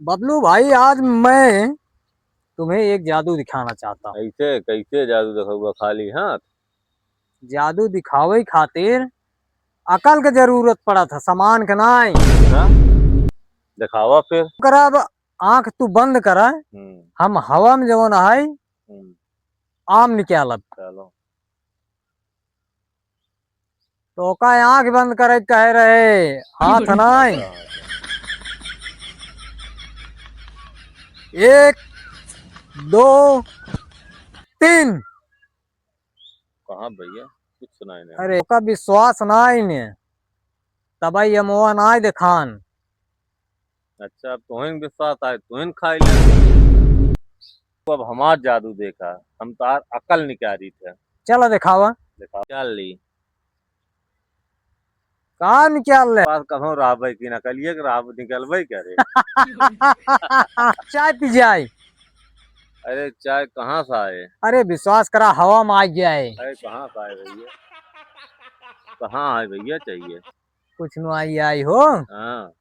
बबलू भाई, आज मैं तुम्हें एक जादू दिखाना चाहता हूँ। कैसे कैसे जादू देखोगा खाली हाथ? जादू दिखावे खातिर अकल के जरूरत पड़ा था, सामान के नाई। अच्छा, दिखावा फिर। करब आंख तू बंद कर, हम्म। हम हवा में जवन है हम्म। आम निकालब। चलो। तो का आंख बंद करे कह रहे, हाथ नाई। अच्छा, अच्छा। एक, दो, तीन। कहाँ भैया, कुछ सुनाई नहीं। अरे का विश्वास नाई ने तब ये मुआ नाई देखान। अच्छा, अब तुहिन विश्वास आए तुहिन खाई ले। तो अब हमार जादू देखा, हम तार अकल निकाली थे। चलो दिखावा। दिखा चल ली। कहा निकाल ले। पास कहूँ राहबै की नकलिए के राह निकलबै करे। चाय पी जाए। अरे चाय कहाँ से आए? अरे विश्वास करा, हवा में आ जाए। अरे कहाँ से आए भैया? कहाँ आए भैया चाहिए? कुछ नु आई आई हो। हाँ।